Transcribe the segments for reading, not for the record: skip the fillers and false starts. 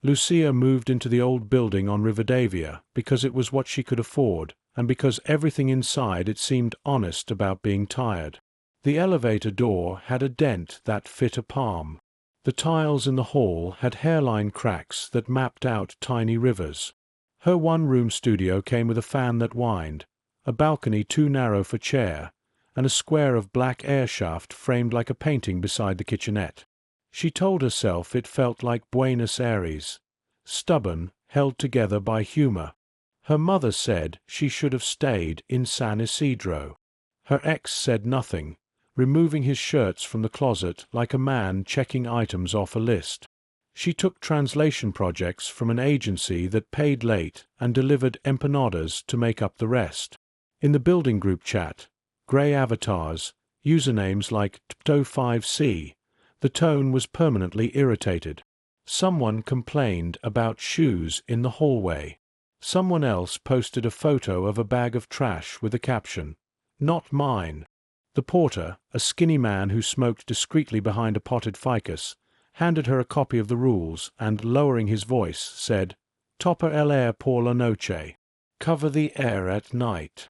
Lucía moved into the old building on Rivadavia because it was what she could afford, and because everything inside it seemed honest about being tired. The elevator door had a dent that fit a palm. The tiles in the hall had hairline cracks that mapped out tiny rivers. Her one-room studio came with a fan that whined, a balcony too narrow for chair, and a square of black airshaft framed like a painting beside the kitchenette. She told herself it felt like Buenos Aires, stubborn, held together by humor. Her mother said she should have stayed in San Isidro. Her ex said nothing, removing his shirts from the closet like a man checking items off a list. She took translation projects from an agency that paid late and delivered empanadas to make up the rest. In the building group chat, grey avatars, usernames like Tpto5C, the tone was permanently irritated. Someone complained about shoes in the hallway. Someone else posted a photo of a bag of trash with a caption, "Not mine." The porter, a skinny man who smoked discreetly behind a potted ficus, handed her a copy of the rules and, lowering his voice, said, "Topper el air por la noche." Cover the air at night.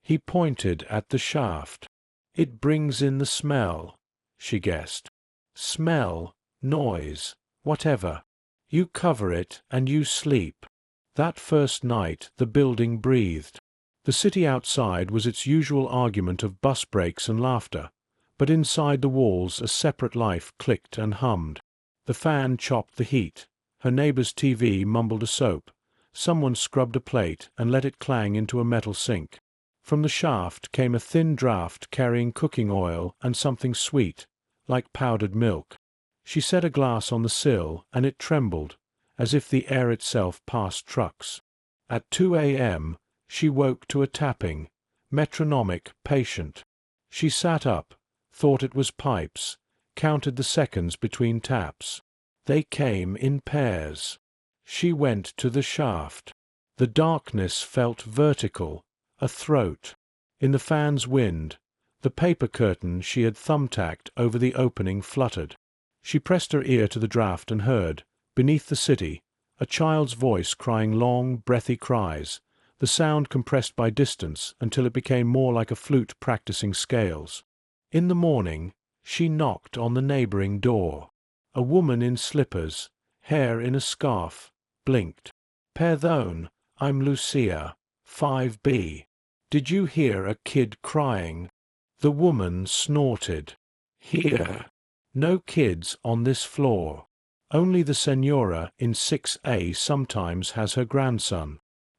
He pointed at the shaft. "It brings in the smell," she guessed. "Smell, noise, whatever. You cover it and you sleep." That first night the building breathed. The city outside was its usual argument of bus brakes and laughter, but inside the walls a separate life clicked and hummed. The fan chopped the heat, her neighbor's TV mumbled a soap, someone scrubbed a plate and let it clang into a metal sink. From the shaft came a thin draught carrying cooking oil and something sweet, like powdered milk. She set a glass on the sill and it trembled, as if the air itself passed trucks. At 2 a.m., she woke to a tapping, metronomic, patient. She sat up, thought it was pipes, counted the seconds between taps. They came in pairs. She went to the shaft. The darkness felt vertical, a throat. In the fan's wind, the paper curtain she had thumbtacked over the opening fluttered. She pressed her ear to the draught and heard, beneath the city, a child's voice crying long, breathy cries, the sound compressed by distance until it became more like a flute practicing scales. In the morning, she knocked on the neighboring door. A woman in slippers, hair in a scarf, blinked. "Perdón, I'm Lucía, 5B. Did you hear a kid crying?" The woman snorted. "Here. No kids on this floor. Only the señora in 6A sometimes has her grandson.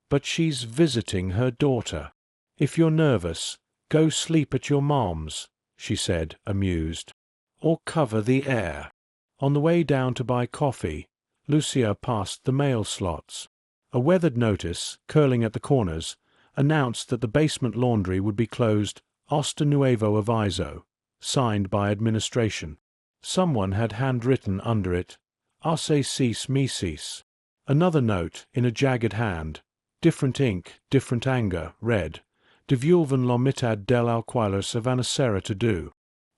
But she's visiting her daughter. If you're nervous, go sleep at your mom's," she said, amused. "Or cover the air." On the way down to buy coffee, Lucía passed the mail slots. A weathered notice, curling at the corners, announced that the basement laundry would be closed hasta nuevo aviso, signed by administration. Someone had handwritten under it, "Hace 6 meses." Another note, in a jagged hand, different ink, different anger, read, "Devuelven la mitad del alquiler se van a hacer to do."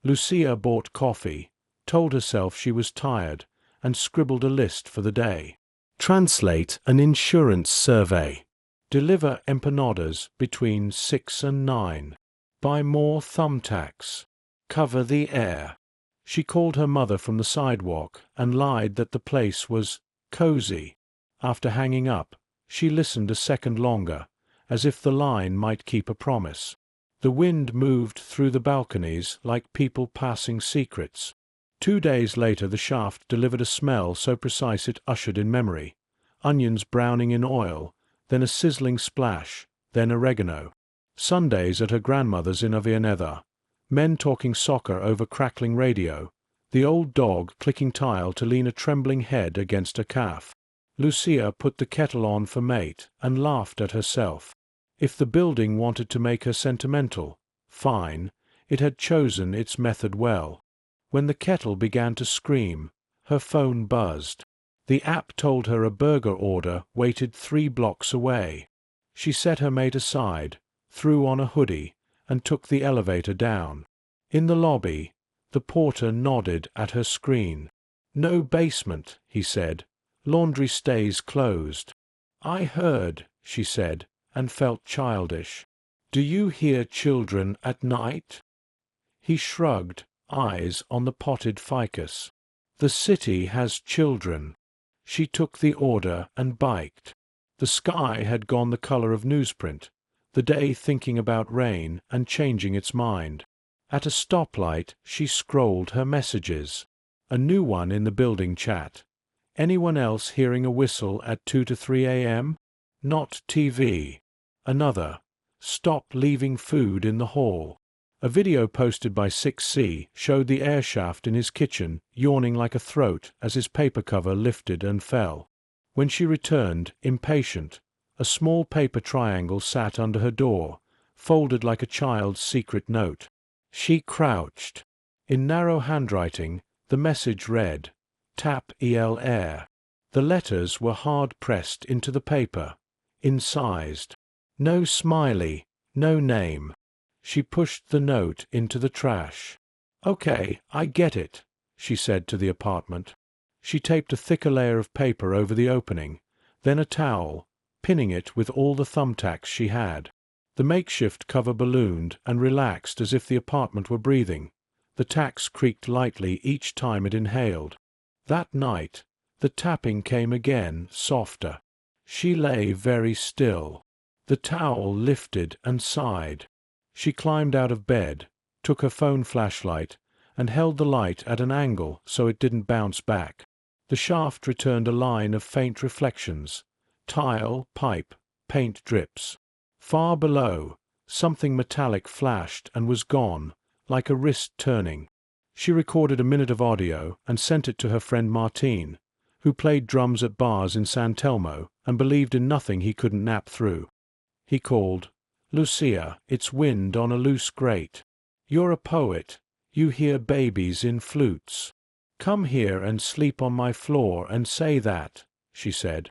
Lucía bought coffee, told herself she was tired, and scribbled a list for the day. Translate an insurance survey. Deliver empanadas between 6 and 9. Buy more thumbtacks. Cover the air. She called her mother from the sidewalk and lied that the place was cozy. After hanging up, she listened a second longer, as if the line might keep a promise. The wind moved through the balconies like people passing secrets. 2 days later the shaft delivered a smell so precise it ushered in memory. Onions browning in oil, then a sizzling splash, then oregano. Sundays at her grandmother's in Avellaneda. Men talking soccer over crackling radio. The old dog clicking tile to lean a trembling head against a calf. Lucía put the kettle on for mate and laughed at herself. If the building wanted to make her sentimental, fine, it had chosen its method well. When the kettle began to scream, her phone buzzed. The app told her a burger order waited 3 blocks away. She set her mate aside, threw on a hoodie, and took the elevator down. In the lobby, the porter nodded at her screen. "No basement," he said. Laundry stays closed. I heard, she said, and felt childish. Do you hear children at night? He shrugged, eyes on the potted ficus. The city has children. She took the order and biked. The sky had gone the color of newsprint, the day thinking about rain and changing its mind. At a stoplight she scrolled her messages. A new one in the building chat. Anyone else hearing a whistle at 2 to 3 a.m.? Not TV. Another. Stop leaving food in the hall. A video posted by 6C showed the airshaft in his kitchen yawning like a throat as his paper cover lifted and fell. When she returned, impatient, a small paper triangle sat under her door, folded like a child's secret note. She crouched. In narrow handwriting, the message read, "Tap el air." The letters were hard-pressed into the paper, incised. No smiley, no name. She pushed the note into the trash. "Okay, I get it," she said to the apartment. She taped a thicker layer of paper over the opening, then a towel, pinning it with all the thumbtacks she had. The makeshift cover ballooned and relaxed as if the apartment were breathing. The tacks creaked lightly each time it inhaled. That night, the tapping came again, softer. She lay very still. The towel lifted and sighed. She climbed out of bed, took her phone flashlight, and held the light at an angle so it didn't bounce back. The shaft returned a line of faint reflections. Tile, pipe, paint drips. Far below, something metallic flashed and was gone, like a wrist turning. She recorded a minute of audio and sent it to her friend Martine, who played drums at bars in San Telmo and believed in nothing he couldn't nap through. He called, "Lucía, it's wind on a loose grate. You're a poet. You hear babies in flutes. Come here and sleep on my floor and say that," she said.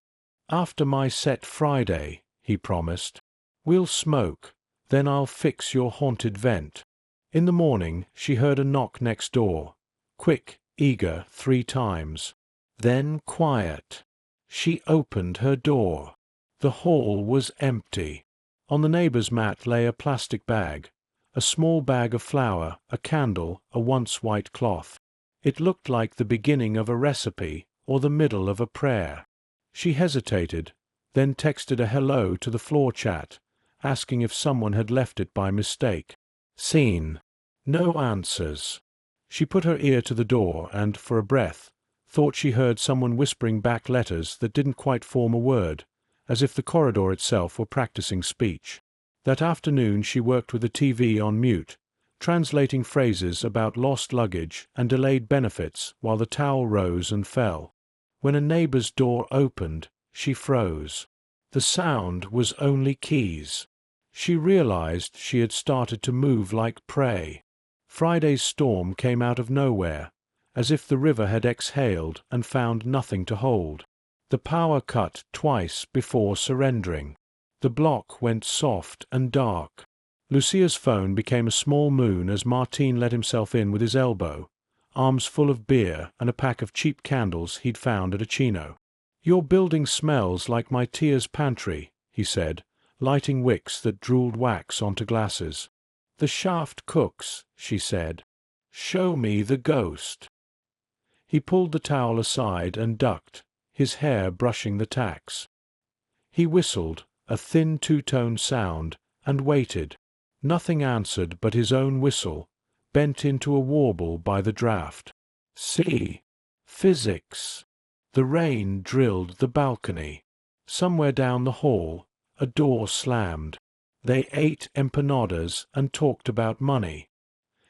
"After my set Friday," he promised. "We'll smoke, then I'll fix your haunted vent." In the morning she heard a knock next door, quick, eager 3 times. Then quiet. She opened her door. The hall was empty. On the neighbor's mat lay a plastic bag, a small bag of flour, a candle, a once white cloth. It looked like the beginning of a recipe or the middle of a prayer. She hesitated, then texted a hello to the floor chat, asking if someone had left it by mistake. Seen. No answers. She put her ear to the door and, for a breath, thought she heard someone whispering back letters that didn't quite form a word, as if the corridor itself were practicing speech. That afternoon she worked with the TV on mute, translating phrases about lost luggage and delayed benefits while the towel rose and fell. When a neighbor's door opened, she froze. The sound was only keys. She realized she had started to move like prey. Friday's storm came out of nowhere, as if the river had exhaled and found nothing to hold. The power cut twice before surrendering. The block went soft and dark. Lucia's phone became a small moon as Martine let himself in with his elbow, arms full of beer and a pack of cheap candles he'd found at a chino. "Your building smells like my Tia's pantry," he said, lighting wicks that drooled wax onto glasses. "The shaft cooks," she said. "Show me the ghost." He pulled the towel aside and ducked, his hair brushing the tacks. He whistled, a thin two-tone sound, and waited. Nothing answered but his own whistle, bent into a warble by the draft. See. Physics. The rain drilled the balcony. Somewhere down the hall, a door slammed. They ate empanadas and talked about money.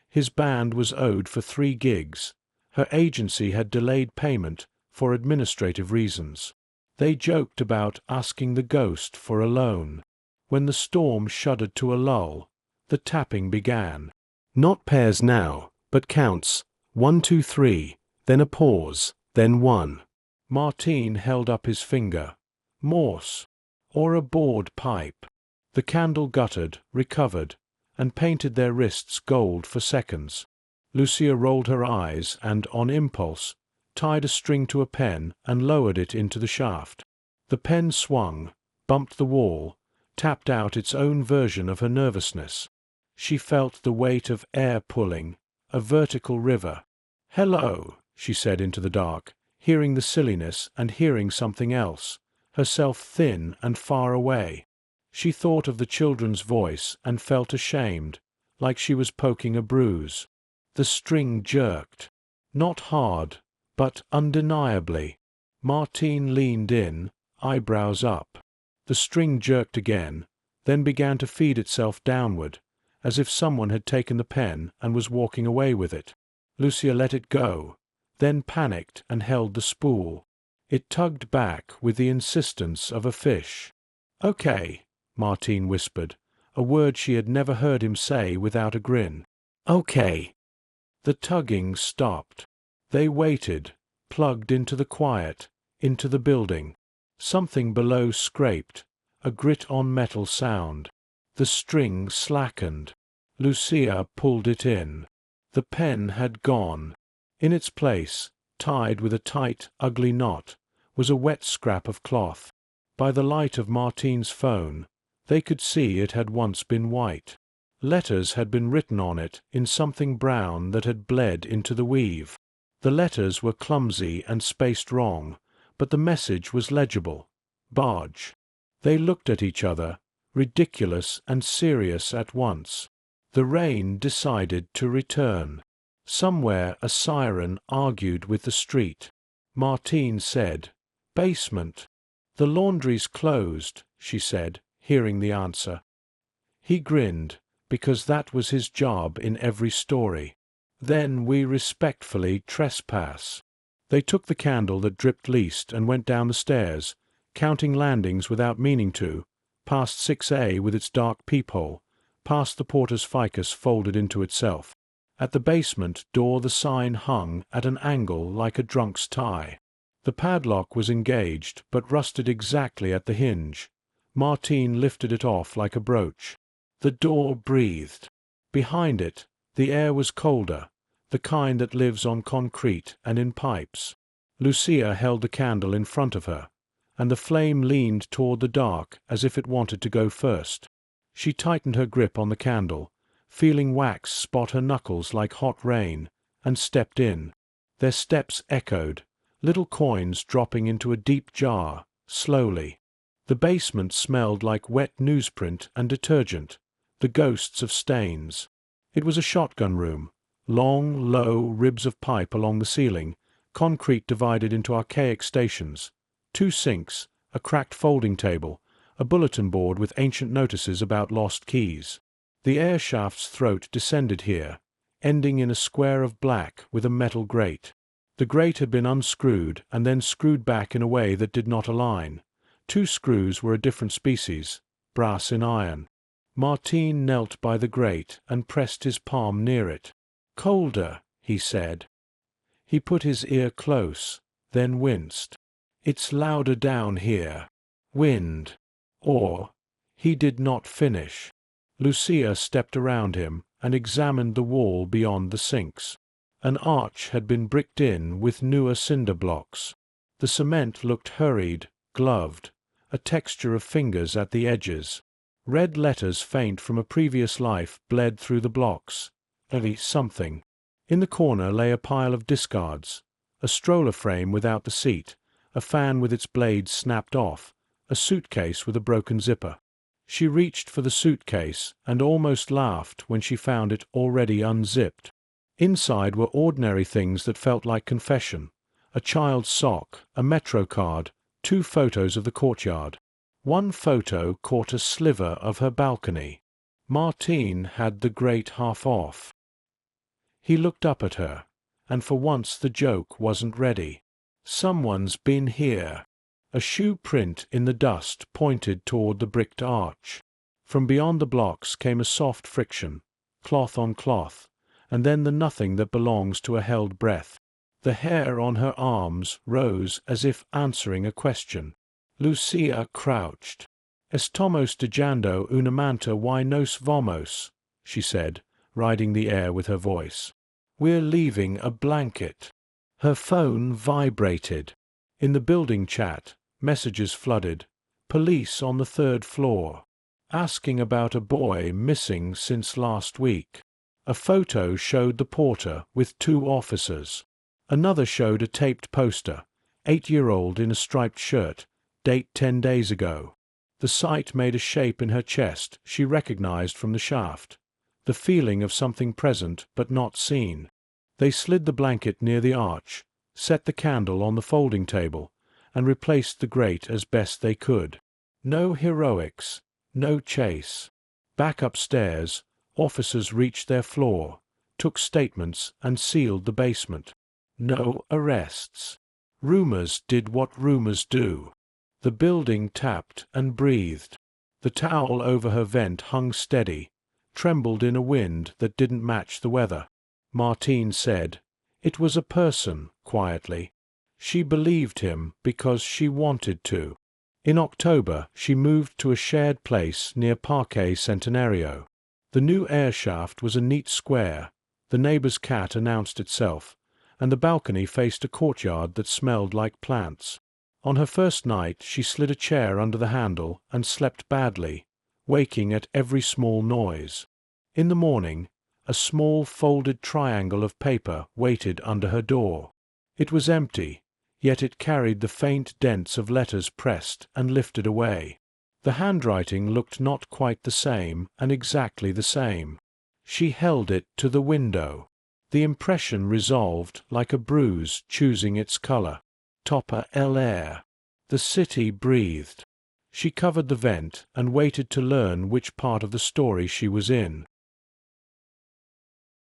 His band was owed for 3 gigs. Her agency had delayed payment for administrative reasons. They joked about asking the ghost for a loan. When the storm shuddered to a lull, the tapping began. Not pairs now, but counts. 1, 2, 3, then a pause, then 1. Martine held up his finger. Morse. Or a bored pipe. The candle guttered, recovered, and painted their wrists gold for seconds. Lucia rolled her eyes and, on impulse, tied a string to a pen and lowered it into the shaft. The pen swung, bumped the wall, tapped out its own version of her nervousness. She felt the weight of air pulling, a vertical river. "Hello," she said into the dark, hearing the silliness and hearing something else, herself thin and far away. She thought of the children's voice and felt ashamed, like she was poking a bruise. The string jerked. Not hard, but undeniably. Martine leaned in, eyebrows up. The string jerked again, then began to feed itself downward, as if someone had taken the pen and was walking away with it. Lucía let it go, then panicked and held the spool. It tugged back with the insistence of a fish. "Okay," Martine whispered, a word she had never heard him say without a grin. "Okay." The tugging stopped. They waited, plugged into the quiet, into the building. Something below scraped, a grit-on-metal sound. The string slackened. Lucía pulled it in. The pen had gone. In its place, tied with a tight, ugly knot, was a wet scrap of cloth. By the light of Martine's phone, they could see it had once been white. Letters had been written on it in something brown that had bled into the weave. The letters were clumsy and spaced wrong, but the message was legible. Barge. They looked at each other, ridiculous and serious at once. The rain decided to return. Somewhere a siren argued with the street. Martine said, "Basement." "The laundry's closed," she said, hearing the answer. He grinned, because that was his job in every story. "Then we respectfully trespass." They took the candle that dripped least and went down the stairs, counting landings without meaning to, past 6A with its dark peephole, past the porter's ficus folded into itself. At the basement door the sign hung at an angle like a drunk's tie. The padlock was engaged, but rusted exactly at the hinge. Martine lifted it off like a brooch. The door breathed. Behind it, the air was colder, the kind that lives on concrete and in pipes. Lucía held the candle in front of her, and the flame leaned toward the dark as if it wanted to go first. She tightened her grip on the candle, feeling wax spot her knuckles like hot rain, and stepped in. Their steps echoed, little coins dropping into a deep jar, slowly. The basement smelled like wet newsprint and detergent, the ghosts of stains. It was a shotgun room, long, low ribs of pipe along the ceiling, concrete divided into archaic stations, 2 sinks, a cracked folding table, a bulletin board with ancient notices about lost keys. The airshaft's throat descended here, ending in a square of black with a metal grate. The grate had been unscrewed and then screwed back in a way that did not align. 2 screws were a different species, brass in iron. Martine knelt by the grate and pressed his palm near it. "Colder," he said. He put his ear close, then winced. "It's louder down here. Wind." Or, he did not finish. Lucía stepped around him and examined the wall beyond the sinks. An arch had been bricked in with newer cinder blocks. The cement looked hurried, gloved, a texture of fingers at the edges. Red letters faint from a previous life bled through the blocks. Something. In the corner lay a pile of discards, a stroller frame without the seat, a fan with its blades snapped off, a suitcase with a broken zipper. She reached for the suitcase and almost laughed when she found it already unzipped. Inside were ordinary things that felt like confession: a child's sock, a metro card, 2 photos of the courtyard. One photo caught a sliver of her balcony. Martine had the grate half off. He looked up at her, and for once the joke wasn't ready. "Someone's been here." A shoe print in the dust pointed toward the bricked arch. From beyond the blocks came a soft friction, cloth on cloth, and then the nothing that belongs to a held breath. The hair on her arms rose as if answering a question. Lucía crouched. "Estamos dejando una manta y nos vamos," she said, riding the air with her voice. "We're leaving a blanket." Her phone vibrated. In the building chat, messages flooded. Police on the 3rd floor. Asking about a boy missing since last week. A photo showed the porter with 2 officers. Another showed a taped poster, 8-year-old in a striped shirt, date 10 days ago. The sight made a shape in her chest she recognized from the shaft. The feeling of something present but not seen. They slid the blanket near the arch, set the candle on the folding table, and replaced the grate as best they could. No heroics, no chase. Back upstairs, officers reached their floor, took statements and sealed the basement. No arrests. Rumors did what rumors do. The building tapped and breathed. The towel over her vent hung steady, trembled in a wind that didn't match the weather. Martine said, "It was a person," quietly. She believed him because she wanted to. In October, she moved to a shared place near Parque Centenario. The new airshaft was a neat square. The neighbor's cat announced itself, and the balcony faced a courtyard that smelled like plants. On her first night, she slid a chair under the handle and slept badly, waking at every small noise. In the morning, a small folded triangle of paper waited under her door. It was empty, yet it carried the faint dents of letters pressed and lifted away. The handwriting looked not quite the same and exactly the same. She held it to the window. The impression resolved like a bruise choosing its color. Topper el air. The city breathed. She covered the vent and waited to learn which part of the story she was in.